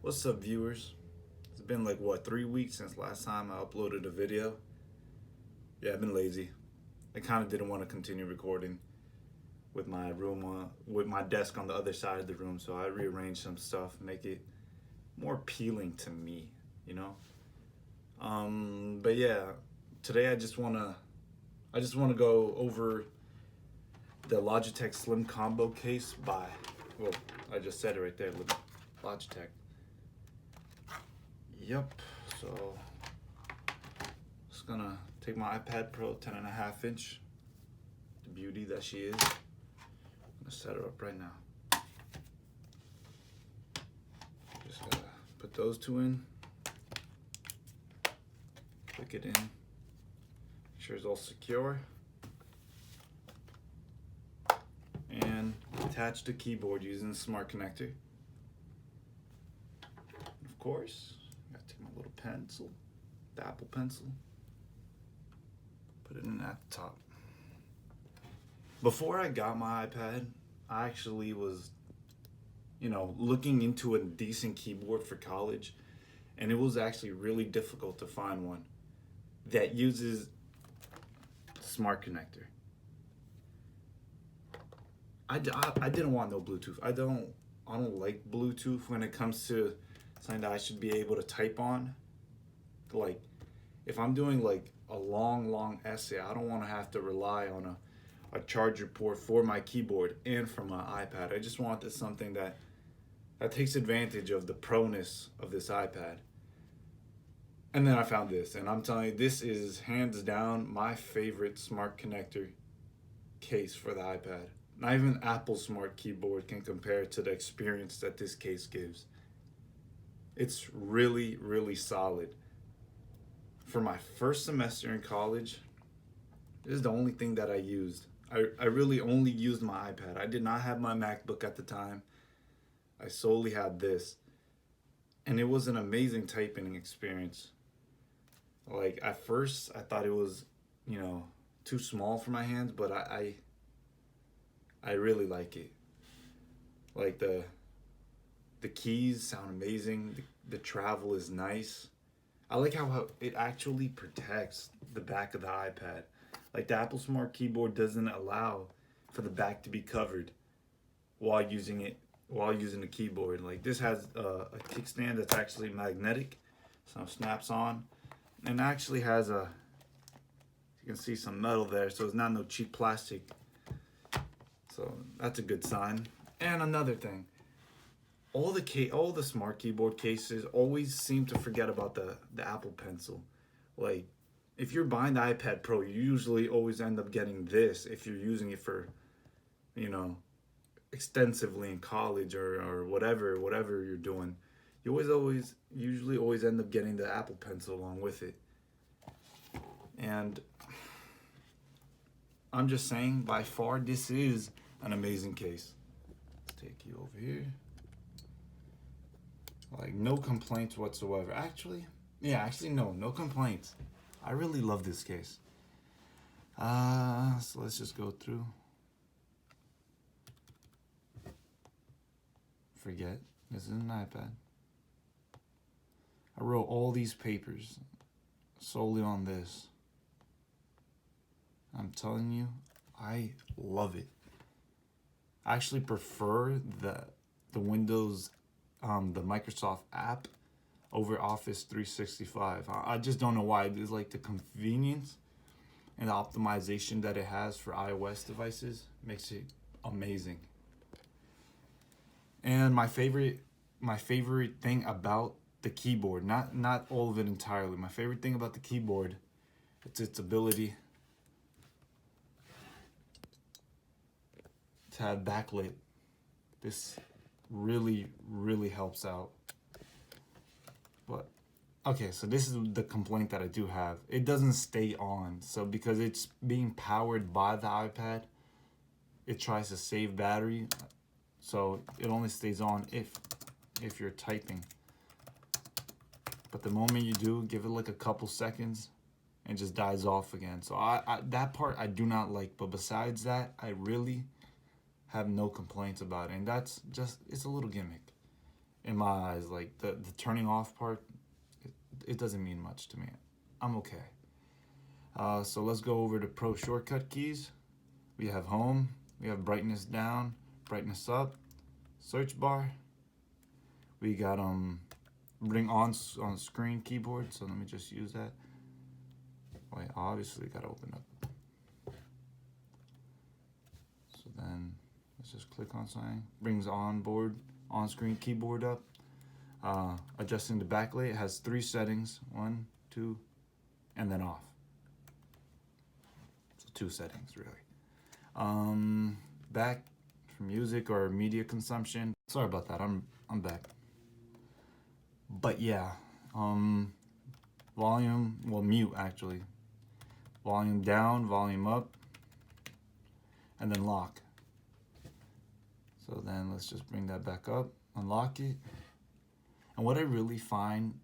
What's up, viewers? It's been like what, 3 weeks since last time I uploaded a video. Yeah, I've been lazy. I kind of didn't want to continue recording with my room with my desk on the other side of the room, so I rearranged some stuff, make it more appealing to me, you know. But yeah, today I just wanna go over the Logitech Slim Combo case by, well, I just said it right there, Logitech. Yep. So just gonna take my iPad Pro 10.5 inch, the beauty that she is. I'm gonna set her up right now. Just gotta put those two in, click it in, make sure it's all secure, and attach the keyboard using the smart connector. Of course, I gotta take my little pencil, the Apple Pencil, put it in at the top. Before I got my iPad, I actually was, looking into a decent keyboard for college, and it was actually really difficult to find one that uses smart connector. I didn't want no Bluetooth. I don't like Bluetooth when it comes to something that I should be able to type on. Like, if I'm doing like a long essay, I don't want to have to rely on a charger port for my keyboard and for my iPad. I just wanted something that takes advantage of the proness of this iPad. And then I found this, and I'm telling you, this is hands down my favorite smart connector case for the iPad. Not even Apple's smart keyboard can compare to the experience that this case gives. It's really, really solid. For my first semester in college, this is the only thing that I used. I really only used my iPad. I did not have my MacBook at the time. I solely had this. And it was an amazing typing experience. Like, at first, I thought it was, too small for my hands, but I really like it. Like, the keys sound amazing. The travel is nice. I like how it actually protects the back of the iPad. Like, the Apple Smart Keyboard doesn't allow for the back to be covered while using the keyboard. Like, this has a kickstand that's actually magnetic, so it snaps on, and actually has you can see some metal there, so it's not no cheap plastic. So that's a good sign. And another thing, all the smart keyboard cases always seem to forget about the Apple Pencil. Like, if you're buying the iPad Pro, you usually always end up getting this if you're using it for, extensively in college or whatever you're doing. You usually always end up getting the Apple Pencil along with it. And I'm just saying, by far, this is an amazing case. Let's take you over here. Like, no complaints whatsoever. Actually, no complaints. I really love this case. So let's just go through. Forget, this is an iPad. I wrote all these papers solely on this. I'm telling you, I love it. I actually prefer the Windows, the Microsoft app over Office 365. I just don't know why. It's like the convenience and the optimization that it has for iOS devices makes it amazing. And my favorite thing about the keyboard, not all of it entirely. My favorite thing about the keyboard, it's its ability to have backlit. This really, really helps out. But okay, so this is the complaint that I do have. It doesn't stay on. So because it's being powered by the iPad, it tries to save battery. So it only stays on if you're typing. But the moment you do, give it like a couple seconds, and just dies off again. So I that part I do not like. But besides that, I really have no complaints about it. And that's just, it's a little gimmick. in my eyes. Like the turning off part, it doesn't mean much to me. I'm okay. So let's go over to Pro shortcut keys. We have home, we have brightness down, brightness up, search bar. We got bring on screen keyboard. So let me just use that. Wait, obviously gotta open up. So then let's just click on something. Brings on screen keyboard up. Adjusting the backlight. It has 3 settings. 1, 2, and then off. So 2 settings really. Back for music or media consumption. Sorry about that. I'm back. But yeah, volume, well, mute actually. Volume down, volume up, and then lock. So then let's just bring that back up, unlock it. And what I really find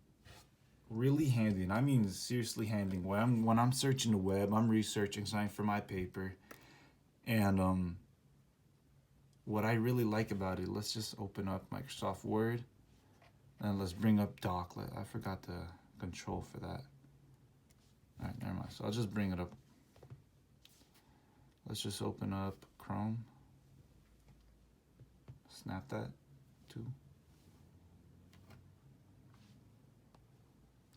really handy, and I mean seriously handy, when I'm searching the web, I'm researching something for my paper, and what I really like about it, let's just open up Microsoft Word, and let's bring up Doclet. I forgot the control for that. All right, never mind. So I'll just bring it up. Let's just open up Chrome. Snap that too.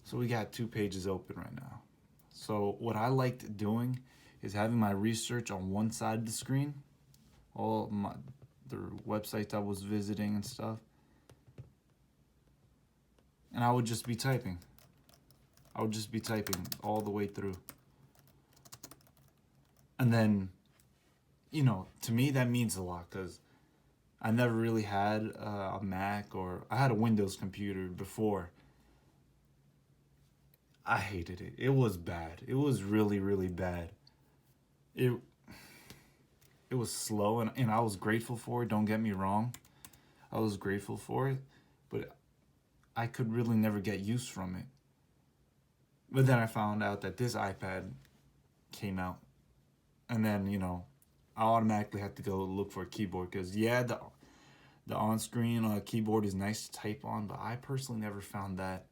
So we got 2 pages open right now. So what I liked doing is having my research on one side of the screen, the websites I was visiting and stuff, and I would just be typing. I would just be typing all the way through. And then, you know, to me that means a lot because I never really had a Mac, or I had a Windows computer before. I hated it. It was bad. It was really, really bad. It was slow, and I was grateful for it. Don't get me wrong. I was grateful for it, but I could really never get use from it. But then I found out that this iPad came out, and then, you know, I automatically had to go look for a keyboard because, yeah, the on-screen keyboard is nice to type on, but I personally never found that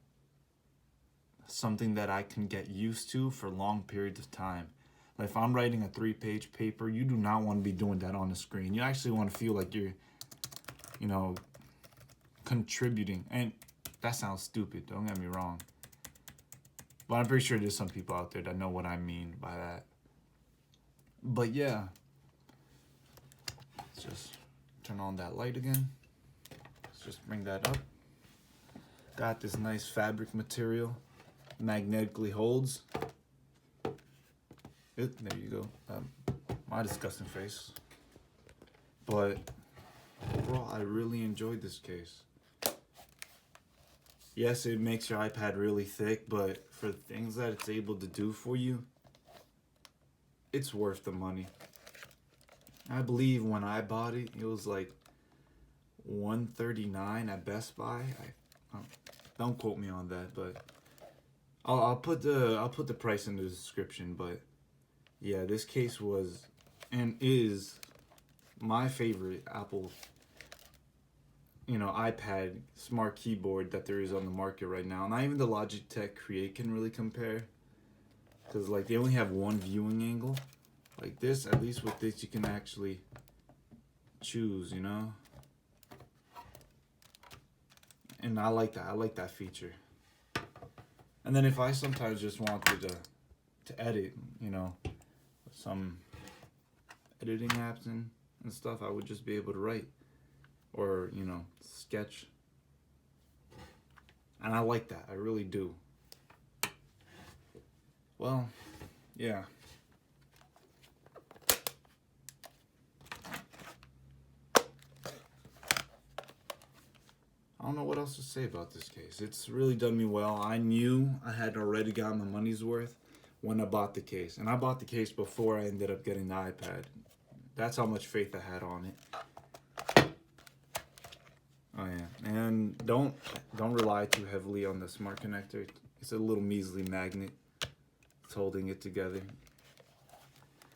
something that I can get used to for long periods of time. Like if I'm writing a 3-page paper, you do not want to be doing that on the screen. You actually want to feel like you're, you know, contributing. And that sounds stupid, don't get me wrong. But I'm pretty sure there's some people out there that know what I mean by that. But yeah, let's just turn on that light again. Let's just bring that up. Got this nice fabric material, magnetically holds. There you go. My disgusting face. But overall, I really enjoyed this case. Yes, it makes your iPad really thick, but for the things that it's able to do for you, it's worth the money. I believe when I bought it, it was like $139 at Best Buy. Don't quote me on that, but I'll put the price in the description. But yeah, this case was and is my favorite Apple, you know, iPad smart keyboard that there is on the market right now. Not even the Logitech Create can really compare, because like they only have one viewing angle. Like this, at least with this, you can actually choose, you know. And I like that. I like that feature. And then if I sometimes just wanted to edit, you know, some editing apps and stuff, I would just be able to write or, you know, sketch. And I like that. I really do. Well, yeah. I don't know what else to say about this case. It's really done me well. I knew I had already got my money's worth when I bought the case. And I bought the case before I ended up getting the iPad. That's how much faith I had on it. Oh yeah. And don't rely too heavily on the smart connector. It's a little measly magnet. It's holding it together.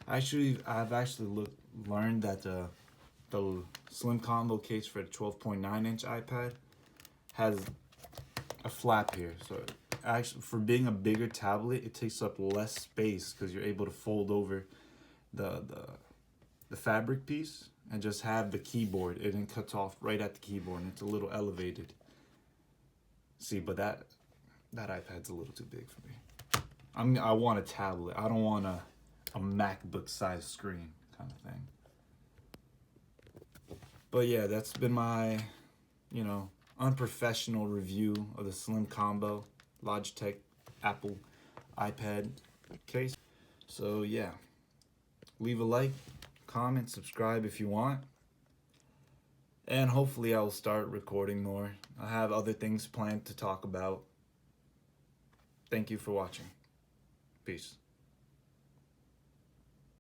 I've actually learned that the slim combo case for the 12.9-inch iPad has a flap here, so actually for being a bigger tablet, it takes up less space because you're able to fold over the fabric piece and just have the keyboard. It then cuts off right at the keyboard, and it's a little elevated. See, but that iPad's a little too big for me. I want a tablet. I don't want a MacBook size screen kind of thing. But yeah, that's been my, unprofessional review of the Slim Combo Logitech Apple iPad case. So yeah, leave a like, comment, subscribe if you want. And hopefully I'll start recording more. I have other things planned to talk about. Thank you for watching. Peace.